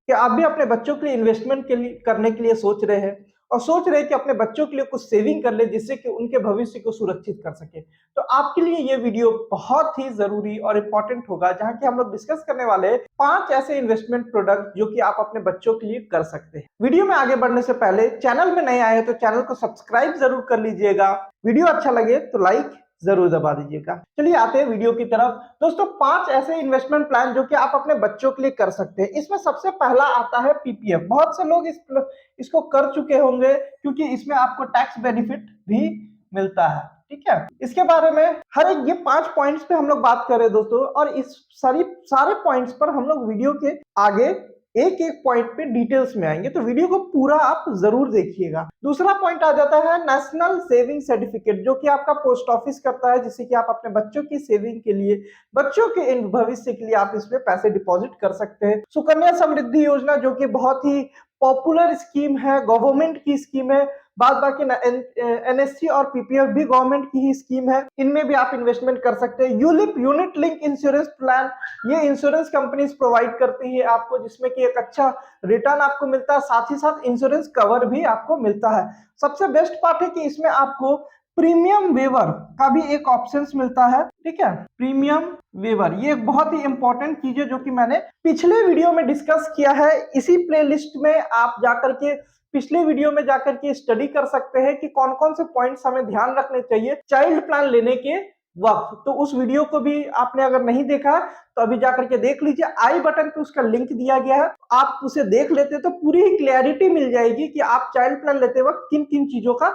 कि आप भी अपने बच्चों के लिए इन्वेस्टमेंट के लिए करने के लिए सोच रहे हैं और सोच रहे हैं कि अपने बच्चों के लिए कुछ सेविंग कर ले जिससे कि उनके भविष्य को सुरक्षित कर सके, तो आपके लिए ये वीडियो बहुत ही जरूरी और इम्पोर्टेंट होगा, जहां कि हम लोग डिस्कस करने वाले हैं 5 ऐसे इन्वेस्टमेंट प्रोडक्ट जो कि आप अपने बच्चों के लिए कर सकते हैं। वीडियो में आगे बढ़ने से पहले चैनल में नए आए तो चैनल को सब्सक्राइब जरूर कर लीजिएगा, वीडियो अच्छा लगे तो लाइक जरूर दबा दीजिएगा। चलिए आते हैं वीडियो की तरफ। दोस्तों 5 ऐसे इन्वेस्टमेंट प्लान जो कि आप अपने बच्चों के लिए कर सकते हैं। इसमें सबसे पहला आता है पीपीएफ। बहुत से लोग इसको कर चुके होंगे क्योंकि इसमें आपको टैक्स बेनिफिट भी मिलता है। ठीक है, इसके बारे में हर एक ये 5 पॉइंट्स पे हम लोग बात कर रहे हैं दोस्तों, और इस सारे पॉइंट्स पर हम लोग वीडियो के आगे एक एक पॉइंट पे डिटेल्स में आएंगे, तो वीडियो को पूरा आप जरूर देखिएगा। दूसरा पॉइंट आ जाता है नेशनल सेविंग सर्टिफिकेट, जो कि आपका पोस्ट ऑफिस करता है, जिससे कि आप अपने बच्चों की सेविंग के लिए, बच्चों के भविष्य के लिए आप इसमें पैसे डिपॉजिट कर सकते हैं। सुकन्या समृद्धि योजना जो कि बहुत ही पॉपुलर स्कीम है, गवर्नमेंट की स्कीम है। बाद बाकी एनएससी और पीपीएफ भी गवर्नमेंट की ही स्कीम है, इनमें भी आप इन्वेस्टमेंट कर सकते हैं। ULIP unit link insurance plan, ये इंश्योरेंस कंपनीज प्रोवाइड करती है आपको, जिसमें कि एक अच्छा रिटर्न आपको मिलता है, साथ ही साथ इंश्योरेंस कवर भी आपको मिलता है। सबसे बेस्ट पार्ट है कि इसमें आपको प्रीमियम वेवर का भी एक ऑप्शंस मिलता है। ठीक है, प्रीमियम वेवर ये एक बहुत ही इंपॉर्टेंट चीज है जो कि मैंने पिछले वीडियो में डिस्कस किया है। इसी प्लेलिस्ट में आप जाकर के पिछले वीडियो में जाकर के स्टडी कर सकते हैं कि कौन कौन से पॉइंट्स हमें ध्यान रखने चाहिए चाइल्ड प्लान लेने के वक्त। तो उस वीडियो को भी आपने अगर नहीं देखा तो अभी जाकर के देख लीजिए, आई बटन पे उसका लिंक दिया गया है, आप उसे देख लेते तो पूरी ही क्लैरिटी मिल जाएगी कि आप चाइल्ड प्लान लेते वक्त किन किन चीजों का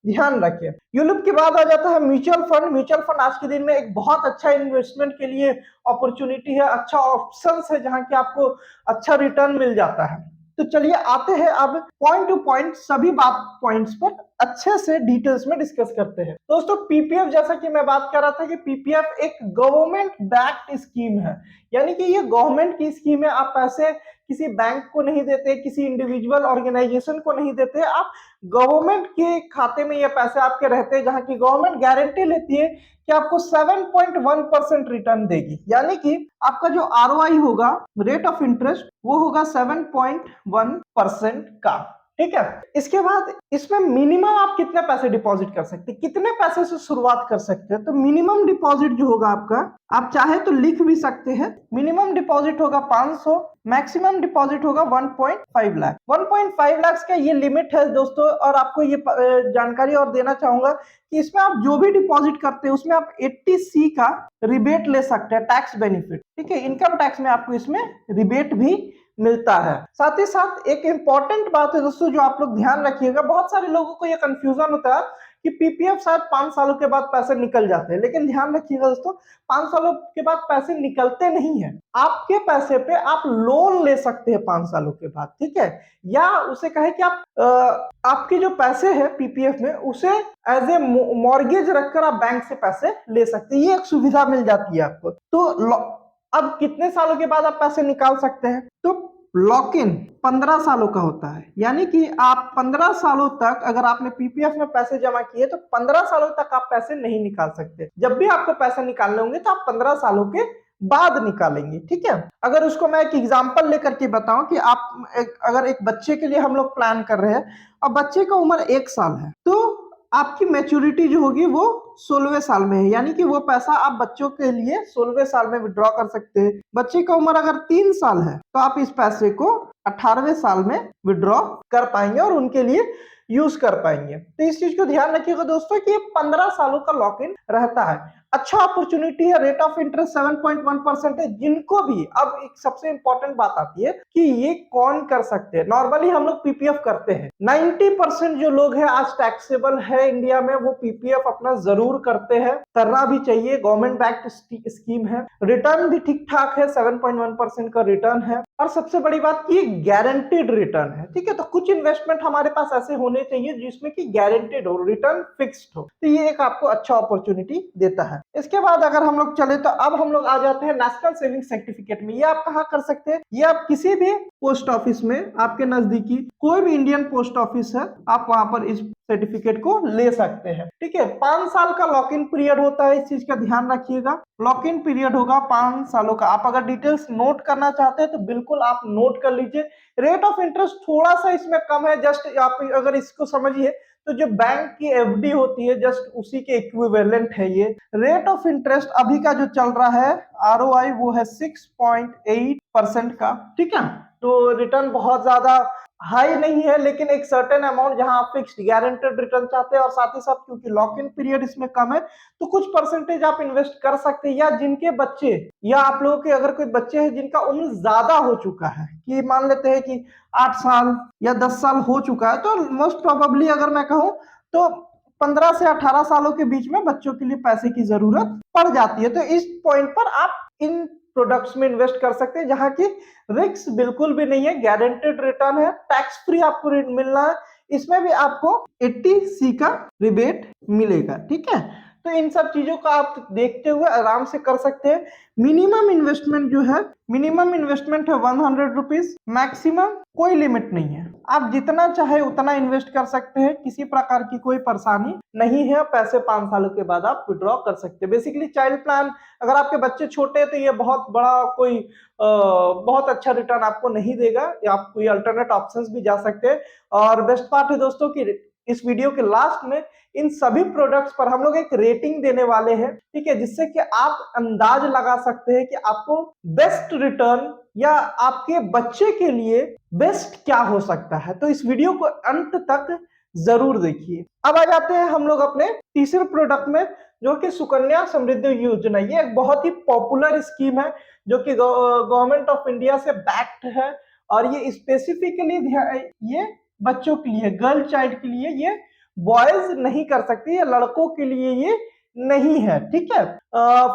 ध्यान रखें। यूलिप के बाद आ जाता है म्यूचुअल फंड। म्यूचुअल फंड आज के दिन में एक बहुत अच्छा इन्वेस्टमेंट के लिए अपॉर्चुनिटी है, अच्छा ऑप्शंस है, जहां कि आपको अच्छा रिटर्न मिल जाता है। तो चलिए आते हैं अब पॉइंट टू पॉइंट सभी बात पॉइंट्स पर अच्छे से डिटेल्स में डिस्कस करते हैं। दोस्तों पीपीएफ, जैसा कि मैं बात कर रहा था कि पीपीएफ एक गवर्नमेंट बैक्ड स्कीम है, यानी कि ये गवर्नमेंट की स्कीम है। आप पैसे किसी बैंक को नहीं देते, किसी इंडिविजुअल ऑर्गेनाइजेशन को नहीं देते, आप गवर्नमेंट के खाते में ये पैसे आपके रहते हैं, जहां की गवर्नमेंट गारंटी लेती है कि आपको 7.1% रिटर्न देगी, यानी कि आपका जो आरओआई होगा, रेट ऑफ इंटरेस्ट, वो होगा 7.1% का। ठीक है, इसके बाद इसमें मिनिमम आप कितने पैसे डिपॉजिट कर सकते हैं, कितने पैसे से शुरुआत कर सकते हैं। तो मिनिमम डिपॉजिट जो होगा आपका, आप चाहे तो लिख भी सकते हैं, मिनिमम डिपॉजिट होगा 500, मैक्सिमम डिपॉजिट होगा 1.5 लाख। 1.5 लाख का ये लिमिट है दोस्तों। और आपको ये जानकारी और देना चाहूंगा कि इसमें आप जो भी डिपॉजिट करते हैं उसमें आप 80C का रिबेट ले सकते हैं, टैक्स बेनिफिट। ठीक है, इनकम टैक्स में आपको इसमें रिबेट भी मिलता है। साथ ही साथ एक इंपॉर्टेंट बात है दोस्तों जो आप लोग ध्यान रखिएगा, बहुत सारे लोगों को ये कंफ्यूजन होता है कि पीपीएफ शायद 5 सालों के बाद पैसे निकल जाते हैं, लेकिन ध्यान रखिएगा दोस्तों 5 सालों के बाद पैसे निकलते नहीं है। आपके पैसे पे आप लोन ले सकते हैं 5 सालों के बाद। ठीक है, या उसे कहे कि आप आपके जो पैसे है पीपीएफ में उसे एज ए मॉर्गेज रखकर आप बैंक से पैसे ले सकते हैं, ये एक सुविधा मिल जाती है आपको। तो अब कितने सालों के बाद आप पैसे निकाल सकते हैं, तो लॉक इन 15 सालों का होता है, यानी कि आप 15 सालों तक अगर आपने पीपीएफ में पैसे जमा किए तो 15 सालों तक आप पैसे नहीं निकाल सकते। जब भी आपको पैसे निकालने होंगे तो आप 15 सालों के बाद निकालेंगे। ठीक है, अगर उसको मैं एक एग्जांपल लेकर के बताऊं कि अगर एक बच्चे के लिए हम लोग प्लान कर रहे हैं और बच्चे का उम्र 1 साल है, तो आपकी मैच्योरिटी जो होगी वो 16वें साल में है, यानी कि वो पैसा आप बच्चों के लिए 16वें साल में विड्रॉ कर सकते हैं। बच्चे का उम्र अगर 3 साल है तो आप इस पैसे को 18वें साल में विड्रॉ कर पाएंगे और उनके लिए यूज कर पाएंगे। तो इस चीज को ध्यान रखिएगा दोस्तों कि ये 15 सालों का लॉक इन रहता है। अच्छा अपॉर्चुनिटी है, रेट ऑफ इंटरेस्ट 7.1% है। जिनको भी, अब एक सबसे इंपॉर्टेंट बात आती है कि ये कौन कर सकते हैं। नॉर्मली हम लोग पीपीएफ करते हैं, 90% जो लोग हैं आज टैक्सेबल है इंडिया में, वो पीपीएफ अपना जरूर करते हैं, करना भी चाहिए। गवर्नमेंट बैक्ड स्कीम है, रिटर्न भी ठीक ठाक है, 7.1% का रिटर्न है, और सबसे बड़ी बात की गारंटेड रिटर्न है। ठीक है, तो कुछ इन्वेस्टमेंट हमारे पास ऐसे होने चाहिए जिसमें कि गारंटेड हो, रिटर्न फिक्स्ड हो, तो ये एक आपको अच्छा अपॉर्चुनिटी देता है। इसके बाद अगर हम लोग चले तो अब हम लोग आ जाते हैं नेशनल सेविंग सर्टिफिकेट में। ये आप कहाँ कर सकते हैं, ये आप किसी भी पोस्ट ऑफिस में, आपके नजदीकी कोई भी इंडियन पोस्ट ऑफिस है, आप वहां पर इस सर्टिफिकेट को ले सकते हैं। ठीक है, 5 साल का लॉक इन पीरियड होता है, इस चीज का ध्यान रखिएगा। लॉक इन पीरियड होगा 5 सालों का। आप अगर डिटेल्स नोट करना चाहते हैं तो बिल्कुल आप नोट कर लीजिए। रेट ऑफ इंटरेस्ट थोड़ा सा इसमें कम है, जस्ट आप अगर इसको समझिए तो जो बैंक की एफडी होती है जस्ट उसी के इक्विवेलेंट है ये। रेट ऑफ इंटरेस्ट अभी का जो चल रहा है आरओआई वो है 6.8% का। ठीक है, तो रिटर्न बहुत ज्यादा हाई नहीं है, लेकिन एक सर्टेन अमाउंट जहां आप फिक्स्ड गारंटेड रिटर्न चाहते हैं और साथ ही साथ क्योंकि लॉक इन पीरियड इसमें कम है तो कुछ परसेंटेज आप इन्वेस्ट कर सकते हैं। या जिनके बच्चे या आप लोगों के अगर कोई बच्चे हैं जिनका उम्र ज्यादा हो चुका है, कि मान लेते हैं कि 8 साल या 10 साल हो चुका है, तो मोस्ट प्रोबेबली अगर मैं कहूं तो 15 से 18 सालों के बीच में बच्चों के लिए पैसे की जरूरत पड़ जाती है। तो इस पॉइंट पर आप इन प्रोडक्ट्स में इन्वेस्ट कर सकते हैं जहां की रिस्क बिल्कुल भी नहीं है, गारंटेड रिटर्न है, टैक्स फ्री आपको मिलना है, इसमें भी आपको 80C का रिबेट मिलेगा। ठीक है, तो इन सब चीजों का आप देखते हुए आराम से कर सकते हैं। मिनिमम इन्वेस्टमेंट जो है, मिनिमम इन्वेस्टमेंट है 100 रुपीज, मैक्सिमम कोई लिमिट नहीं है, आप जितना चाहे उतना इन्वेस्ट कर सकते हैं, किसी प्रकार की कोई परेशानी नहीं है। पैसे 5 सालों के बाद आप विड्रॉ कर सकते हैं। बेसिकली चाइल्ड प्लान अगर आपके बच्चे छोटे हैं तो ये बहुत बड़ा कोई बहुत अच्छा रिटर्न आपको नहीं देगा, या आप कोई अल्टरनेट ऑप्शंस भी जा सकते हैं। और बेस्ट पार्ट है दोस्तों कि इस वीडियो के लास्ट में इन सभी प्रोडक्ट्स पर हम लोग एक रेटिंग देने वाले हैं। ठीक है, जिससे कि आप अंदाज लगा सकते हैं कि आपको बेस्ट रिटर्न या आपके बच्चे के लिए बेस्ट क्या हो सकता है। तो इस वीडियो को अंत तक जरूर देखिए। अब आ जाते हैं हम लोग अपने तीसरे प्रोडक्ट में, जो कि सुकन्या समृद्धि योजना। ये एक बहुत ही पॉपुलर स्कीम है जो कि गवर्नमेंट ऑफ इंडिया से बैक्ड है, और ये स्पेसिफिकली ये बच्चों के लिए, गर्ल चाइल्ड के लिए, ये बॉयज नहीं कर सकती, ये लड़कों के लिए ये नहीं है। ठीक है,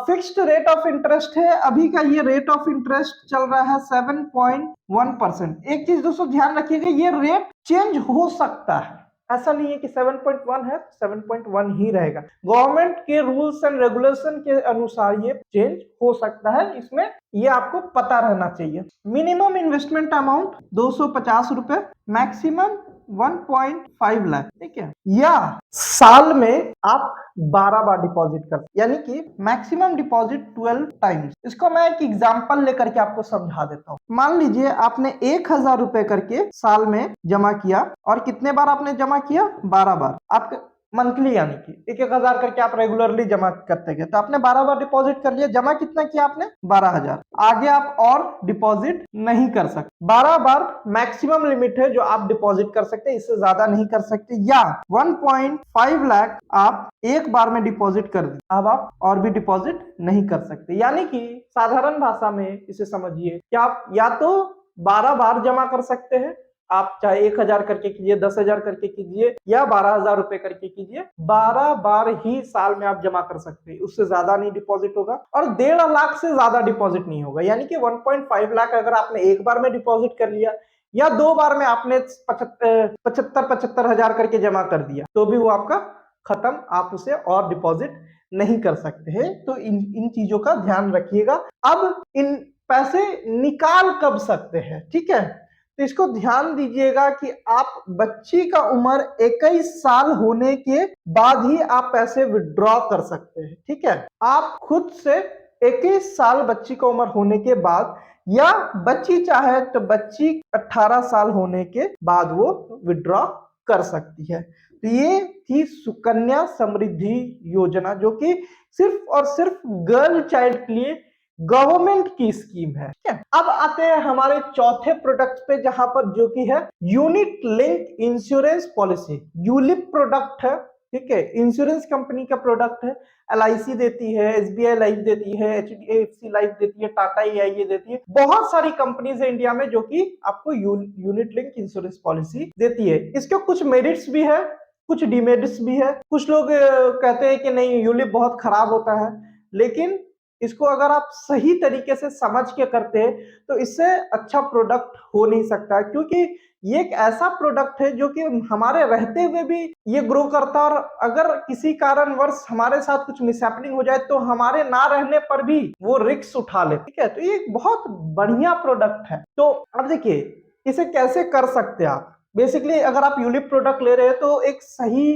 फिक्स्ड रेट ऑफ इंटरेस्ट है। अभी का ये रेट ऑफ इंटरेस्ट चल रहा है 7.1%। एक चीज दोस्तों ध्यान रखिएगा, ये रेट चेंज हो सकता है, ऐसा नहीं है कि 7.1 है 7.1 ही रहेगा। गवर्नमेंट के रूल्स एंड रेगुलेशन के अनुसार ये चेंज हो सकता है, इसमें ये आपको पता रहना चाहिए। मिनिमम इन्वेस्टमेंट अमाउंट 250 रुपए, मैक्सिमम 1.5 लाख। ठीक है, या साल में आप 12 बार डिपॉजिट कर, यानी कि मैक्सिमम डिपॉजिट 12 टाइम्स। इसको मैं एक एग्जांपल लेकर के आपको समझा देता हूँ। मान लीजिए आपने 1000 रुपए करके साल में जमा किया, और कितने बार आपने जमा किया? 12 बार। आप मंथली, यानी कि 1,000 करके आप रेगुलरली जमा करते गए, तो आपने 12 बार डिपॉजिट कर लिया। जमा कितना किया आपने? 12,000। आगे आप और डिपॉजिट नहीं कर सकते। 12 बार मैक्सिमम लिमिट है जो आप डिपॉजिट कर सकते हैं, इससे ज्यादा नहीं कर सकते। या 1.5 लाख आप एक बार में डिपॉजिट कर दी, अब आप और भी डिपॉजिट नहीं कर सकते। यानी कि साधारण भाषा में इसे समझिए कि आप या तो 12 बार जमा कर सकते हैं, आप चाहे 1,000 करके कीजिए, 10,000 करके कीजिए, या 12,000 रुपए करके कीजिए, 12 बार ही साल में आप जमा कर सकते हैं, उससे ज्यादा नहीं डिपॉजिट होगा। और 1.5 लाख से ज्यादा डिपॉजिट नहीं होगा, यानी कि 1.5 लाख अगर आपने एक बार में डिपॉजिट कर लिया, या 2 बार में आपने 75 हजार करके जमा कर दिया, तो भी वो आपका खत्म, आप उसे और डिपॉजिट नहीं कर सकते हैं। तो इन चीजों का ध्यान रखिएगा। अब इन पैसे निकाल कब सकते हैं? ठीक है, तो इसको ध्यान दीजिएगा कि आप बच्ची का उम्र 21 साल होने के बाद ही आप पैसे विड्रॉ कर सकते हैं। ठीक है, आप खुद से 21 साल बच्ची का उम्र होने के बाद, या बच्ची चाहे तो बच्ची 18 साल होने के बाद वो विड्रॉ कर सकती है। तो ये थी सुकन्या समृद्धि योजना, जो कि सिर्फ और सिर्फ गर्ल चाइल्ड के लिए गवर्नमेंट की स्कीम है। ठीक है, अब आते हैं हमारे चौथे प्रोडक्ट पे, जहां पर जो कि है unit link insurance policy. ULIP product है। ठीक है, इंश्योरेंस कंपनी का प्रोडक्ट है। LIC देती है, SBI लाइफ देती है, HDFC लाइफ देती है, टाटा AIA देती है, बहुत सारी कंपनीज है इंडिया में जो कि आपको यूनिट लिंक इंश्योरेंस पॉलिसी देती है। इसके कुछ मेरिट्स भी है, कुछ डिमेरिट्स भी है। कुछ लोग कहते हैं कि नहीं, यूलिप बहुत खराब होता है, लेकिन इसको अगर आप सही तरीके से समझ के करते हैं तो इससे अच्छा प्रोडक्ट हो नहीं सकता, क्योंकि ये एक ऐसा प्रोडक्ट है जो कि हमारे रहते हुए भी ये ग्रो करता है, और अगर किसी कारणवश हमारे साथ कुछ मिसहैपनिंग हो जाए तो हमारे ना रहने पर भी वो रिस्क उठा ले। ठीक है, तो ये एक बहुत बढ़िया प्रोडक्ट है। तो अब देखिए इसे कैसे कर सकते हैं आप। बेसिकली अगर आप यूलिप प्रोडक्ट ले रहे हैं तो एक सही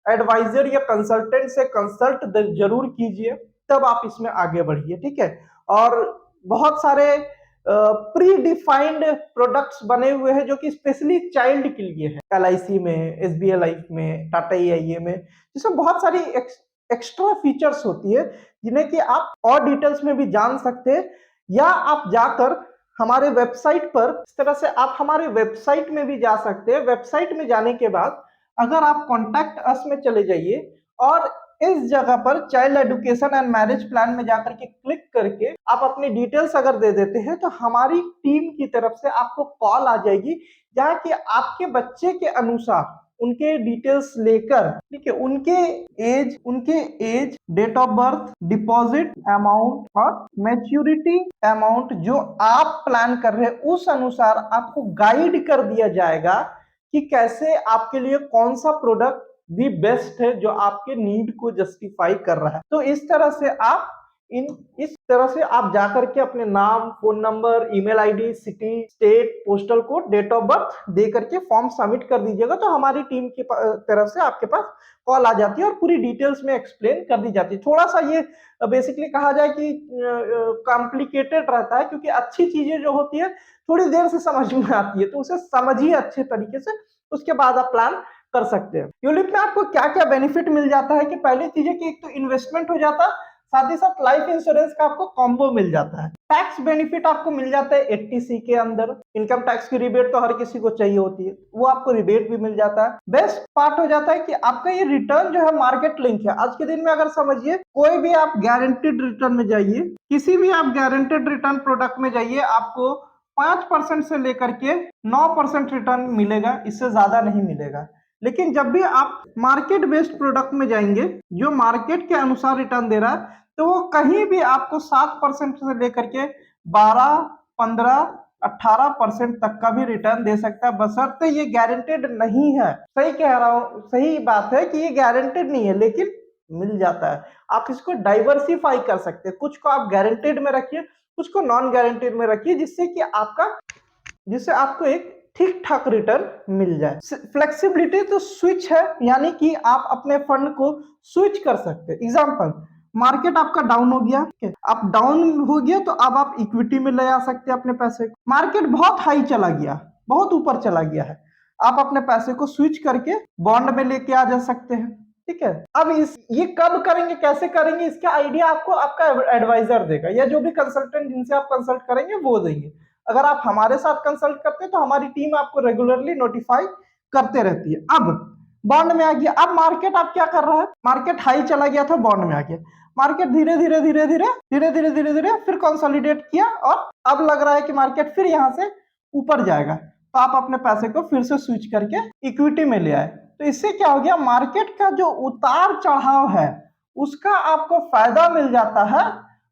एडवाइजर या कंसल्टेंट से कंसल्ट जरूर कीजिए, तब आप इसमें आगे बढ़िए, ठीक है। और बहुत सारे प्री डिफाइंड प्रोडक्ट्स बने हुए हैं जो कि स्पेशली चाइल्ड के लिए है, LIC में, SBI लाइफ में, टाटा EIA में, जिसमें बहुत सारी एक्स्ट्रा फीचर्स होती है जिन्हें कि आप और डिटेल्स में भी जान सकते हैं, या आप जाकर हमारे वेबसाइट पर, इस तरह से आप हमारे वेबसाइट में भी जा सकते हैं। वेबसाइट में जाने के बाद अगर आप कॉन्टैक्ट अस में चले जाइए और इस जगह पर child education and marriage plan में जाकर के क्लिक करके आप अपनी डिटेल्स अगर दे देते हैं तो हमारी टीम की तरफ से आपको कॉल आ जाएगी, जहां कि आपके बच्चे के अनुसार उनके डिटेल्स लेकर, ठीक है, उनके age, date of birth, deposit amount और मैच्योरिटी अमाउंट जो आप प्लान कर रहे हैं उस अनुसार आपको गाइड कर दिया जाएगा कि कैसे आपके लिए कौन सा प्रोडक्ट भी बेस्ट है जो आपके नीड को जस्टिफाई कर रहा है। तो इस तरह से आप जाकर के अपने नाम, phone number, email ID, city, state, postal code, date of birth दे करके फॉर्म सबमिट कर दीजिएगा, तो हमारी टीम की तरफ से आपके पास कॉल आ जाती है और पूरी डिटेल्स में एक्सप्लेन कर दी जाती है। थोड़ा सा ये बेसिकली कहा जाए कि कॉम्प्लिकेटेड रहता है, क्योंकि अच्छी चीजें जो होती है थोड़ी देर से समझ में आती है, तो उसे समझिए अच्छे तरीके से, उसके बाद आप प्लान कर सकते हैं। यूलिप में आपको क्या क्या बेनिफिट मिल जाता है कि पहली चीज है कि एक तो इन्वेस्टमेंट हो जाता है, साथ ही साथ लाइफ इंश्योरेंस का आपको कॉम्बो मिल जाता है। टैक्स बेनिफिट आपको मिल जाता है 80C के अंदर। इनकम टैक्स की रिबेट तो हर किसी को चाहिए होती है, वो आपको रिबेट भी मिल जाता है। बेस्ट पार्ट हो जाता है कि आपका ये रिटर्न जो है मार्केट लिंक है। आज के दिन में अगर समझिए कोई भी आप गारंटेड रिटर्न में जाइए, किसी भी आप गारंटेड रिटर्न प्रोडक्ट में जाइए, आपको 5% से लेकर के 9% रिटर्न मिलेगा, इससे ज्यादा नहीं मिलेगा। लेकिन जब भी आप मार्केट बेस्ड प्रोडक्ट में जाएंगे जो मार्केट के अनुसार रिटर्न दे रहा है, तो वो कहीं भी आपको 7% से लेकर के 12, 15, 18% तक का भी रिटर्न दे सकता है, बशर्ते ये गारंटेड नहीं है। सही कह रहा हूं, सही बात है कि ये गारंटेड नहीं है, लेकिन मिल जाता है। आप इसको डाइवर्सिफाई कर सकते हैं, कुछ को आप गारंटेड में रखिए, कुछ को नॉन गारंटेड में रखिए, जिससे आपको एक ठीक ठाक रिटर्न मिल जाए। फ्लेक्सिबिलिटी तो स्विच है, यानी कि आप अपने फंड को स्विच कर सकते हैं। एग्जांपल, मार्केट आपका डाउन हो गया, आप डाउन हो गया तो अब आप इक्विटी में ले आ सकते हैं अपने पैसे को। मार्केट बहुत हाई चला गया, बहुत ऊपर चला गया है, आप अपने पैसे को स्विच करके बॉन्ड में लेके आ जा सकते हैं, ठीक है। अब ये कब करेंगे, कैसे करेंगे, इसका आइडिया आपको आपका एडवाइजर देगा, या जो भी कंसल्टेंट जिनसे आप कंसल्ट करेंगे वो देंगे। अगर आप हमारे साथ कंसल्ट करते हैं तो हमारी टीम आपको रेगुलरली नोटिफाई करते रहती है। अब बॉन्ड में आ गया, अब मार्केट आप क्या कर रहा है, मार्केट हाई चला गया था, बॉन्ड में आ गया, मार्केट धीरे धीरे फिर कंसोलिडेट किया और अब लग रहा है कि मार्केट फिर यहां से ऊपर जाएगा, तो आप अपने पैसे को फिर से स्विच करके इक्विटी में ले आए। तो इससे क्या हो गया, मार्केट का जो उतार चढ़ाव है उसका आपको फायदा मिल जाता है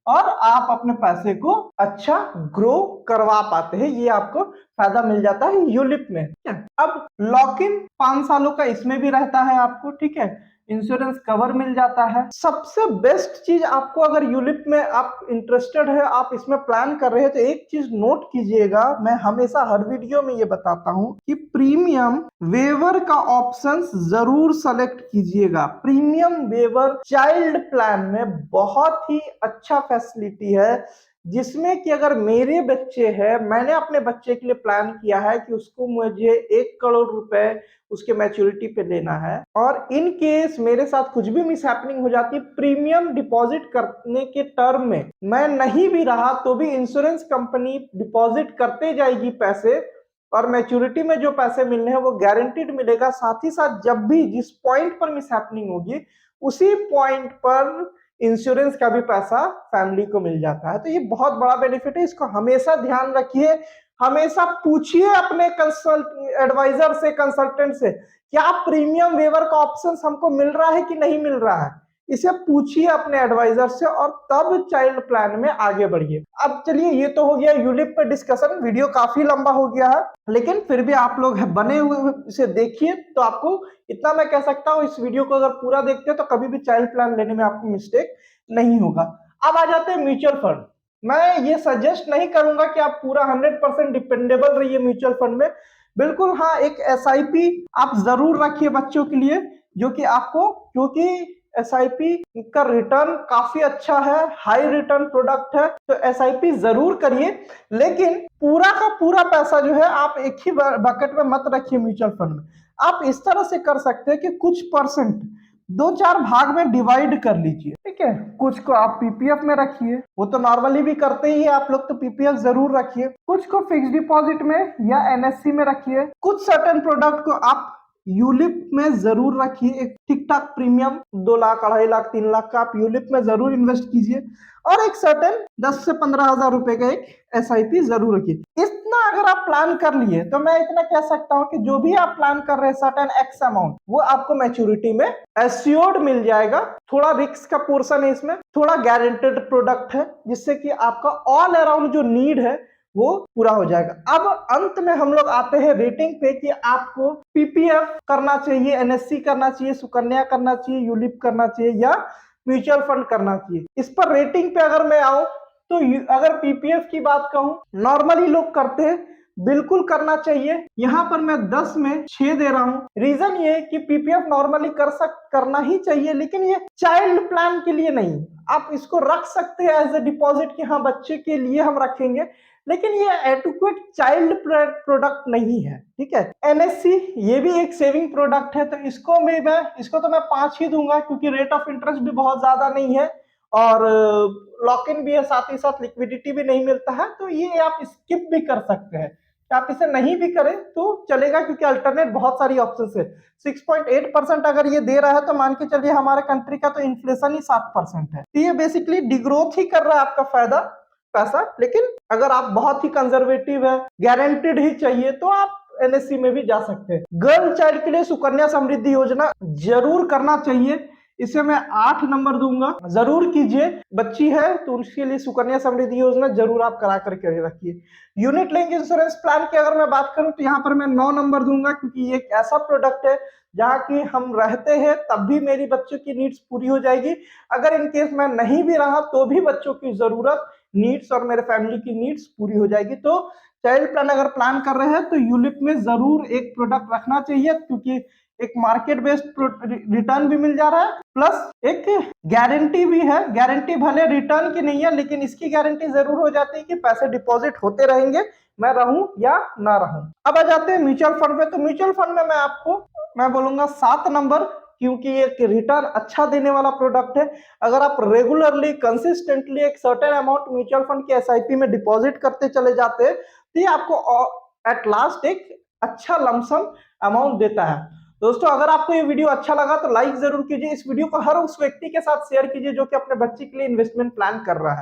और आप अपने पैसे को अच्छा ग्रो करवा पाते हैं, ये आपको फायदा मिल जाता है यूलिप में। अब लॉक इन 5 सालों का इसमें भी रहता है आपको, ठीक है, इंश्योरेंस कवर मिल जाता है। सबसे बेस्ट चीज आपको, अगर यूलिप में आप इंटरेस्टेड है, आप इसमें प्लान कर रहे हैं, तो एक चीज नोट कीजिएगा, मैं हमेशा हर वीडियो में ये बताता हूं कि प्रीमियम वेवर का ऑप्शन जरूर सेलेक्ट कीजिएगा। प्रीमियम वेवर चाइल्ड प्लान में बहुत ही अच्छा फैसिलिटी है, जिसमें कि अगर मेरे बच्चे हैं, मैंने अपने बच्चे के लिए प्लान किया है कि उसको मुझे 1 करोड़ रुपए उसके मैच्योरिटी पे लेना है, और इन केस मेरे साथ कुछ भी मिस हैपनिंग हो जाती है, प्रीमियम डिपॉजिट करने के टर्म में मैं नहीं भी रहा तो भी इंश्योरेंस कंपनी डिपॉजिट करते जाएगी पैसे, और मैच्योरिटी में जो पैसे मिलने हैं वो गारंटीड मिलेगा। साथ ही साथ जब भी जिस पॉइंट पर मिस हैपनिंग होगी उसी पॉइंट पर इंश्योरेंस का भी पैसा फैमिली को मिल जाता है। तो ये बहुत बड़ा बेनिफिट है, इसको हमेशा ध्यान रखिए। हमेशा पूछिए अपने एडवाइजर से, कंसल्टेंट से, क्या प्रीमियम वेवर का ऑप्शन हमको मिल रहा है कि नहीं मिल रहा है, इसे पूछिए अपने एडवाइजर से, और तब चाइल्ड प्लान में आगे बढ़िए। अब चलिए, ये तो हो गया यूलिप पे डिस्कशन, वीडियो काफी लंबा हो गया है, लेकिन फिर भी आप लोग बने हुए इसे देखिए, तो आपको इतना मैं कह सकता हूं, इस वीडियो को अगर पूरा देखते हैं तो कभी भी चाइल्ड प्लान लेने में आपको मिस्टेक नहीं होगा। अब आ जाते हैं म्यूचुअल फंड। मैं ये सजेस्ट नहीं करूंगा कि आप पूरा 100% डिपेंडेबल रहिए म्यूचुअल फंड में। बिल्कुल हाँ, एक एसआईपी आप जरूर रखिए बच्चों के लिए, जो कि आपको, क्योंकि एसआईपी का रिटर्न काफी अच्छा है, हाई रिटर्न प्रोडक्ट है, तो एसआईपी जरूर करिए। लेकिन पूरा का पूरा पैसा जो है आप एक ही बकेट में मत रखिए म्यूचुअल फंड में। आप इस तरह से कर सकते हैं कि कुछ परसेंट दो चार भाग में डिवाइड कर लीजिए, ठीक है। कुछ को आप पीपीएफ में रखिए, वो तो नॉर्मली भी करते ही आप लोग, तो पीपीएफ जरूर रखिए। कुछ को फिक्स डिपॉजिट में या एनएससी में रखिए। कुछ सर्टेन प्रोडक्ट को आप यूलिप में जरूर रखिए, एक ठीक ठाक प्रीमियम 2 लाख 2.5 लाख 3 लाख का आप यूलिप में जरूर इन्वेस्ट कीजिए। और एक सर्टेन 10 से 15,000 रुपए का एक एसआईपी जरूर रखिए। इतना अगर आप प्लान कर लिए तो मैं इतना कह सकता हूं कि जो भी आप प्लान कर रहे हैं सर्टेन एक्स अमाउंट, वो आपको मैच्योरिटी में एश्योर्ड मिल जाएगा। थोड़ा रिस्क का पोर्शन है इसमें, थोड़ा गारंटेड प्रोडक्ट है, जिससे कि आपका ऑल अराउंड जो नीड है वो पूरा हो जाएगा। अब अंत में हम लोग आते हैं रेटिंग पे कि आपको पीपीएफ करना चाहिए, एनएससी करना चाहिए, सुकन्या करना चाहिए, यूलिप करना चाहिए या म्यूचुअल फंड करना चाहिए। इस पर रेटिंग पे अगर मैं आऊं तो अगर पीपीएफ की बात कहूं, नॉर्मली लोग करते हैं, बिल्कुल करना चाहिए। यहां पर मैं 10 में 6 दे रहा हूं। रीजन ये है कि पीपीएफ नॉर्मली करना ही चाहिए, लेकिन ये चाइल्ड प्लान के लिए नहीं। आप इसको रख सकते हैं एज ए डिपॉजिट कि हाँ बच्चे के लिए हम रखेंगे, लेकिन ये एडुक्वेट चाइल्ड प्रोडक्ट नहीं है, ठीक है। एनएससी ये भी एक सेविंग प्रोडक्ट है, तो इसको तो मैं 5 ही दूंगा, क्योंकि रेट ऑफ इंटरेस्ट भी बहुत ज्यादा नहीं है और लॉक इन भी है, साथ ही साथ लिक्विडिटी भी नहीं मिलता है, तो ये आप स्किप भी कर सकते हैं। आप इसे नहीं भी करें तो चलेगा, क्योंकि अल्टरनेट बहुत सारी ऑप्शंस है। 6.8% अगर ये दे रहा है तो मान के चलिए हमारे कंट्री का तो इन्फ्लेशन ही 7% है, तो ये बेसिकली डिग्रोथ ही कर रहा है आपका फायदा पैसा। लेकिन अगर आप बहुत ही कंजर्वेटिव है, गारंटेड ही चाहिए, तो आप एनएससी में भी जा सकते हैं। गर्ल चाइल्ड के लिए सुकन्या समृद्धि योजना जरूर करना चाहिए, इसे मैं 8 नंबर दूंगा। जरूर कीजिए, बच्ची है तो उसके लिए सुकन्या समृद्धि योजना जरूर आप करा करके रखिए। यूनिट लिंक इंश्योरेंस प्लान की अगर मैं बात करूं तो यहाँ पर मैं 9 नंबर दूंगा, क्योंकि ये एक ऐसा प्रोडक्ट है जहाँ की हम रहते हैं तब भी मेरी बच्चों की नीड्स पूरी हो जाएगी। अगर इन केस मैं नहीं भी रहा तो भी बच्चों की जरूरत, नीड्स और मेरे फैमिली की नीड्स पूरी हो जाएगी। तो चाइल्ड प्लान अगर प्लान कर रहे हैं तो यूलिप में जरूर एक प्रोडक्ट रखना चाहिए, क्योंकि एक मार्केट बेस्ड रिटर्न भी मिल जा रहा है, प्लस एक गारंटी भी है। गारंटी भले रिटर्न की नहीं है, लेकिन इसकी गारंटी जरूर हो जाती है कि पैसे डिपॉजिट होते रहेंगे, मैं रहूं या ना रहूं। अब आ जाते हैं म्यूचुअल फंड में। तो म्यूचुअल फंड में मैं बोलूंगा 7 नंबर, क्योंकि ये रिटर्न अच्छा देने वाला प्रोडक्ट है। अगर आप रेगुलरली कंसिस्टेंटली एक सर्टेन अमाउंट म्यूचुअल फंड के एसआईपी में डिपॉजिट करते चले जाते हैं, तो ये आपको एट लास्ट एक अच्छा लमसम अमाउंट देता है। दोस्तों, अगर आपको ये वीडियो अच्छा लगा तो लाइक जरूर कीजिए। इस वीडियो को हर उस व्यक्ति के साथ शेयर कीजिए जो कि अपने बच्चे के लिए इन्वेस्टमेंट प्लान कर रहा है।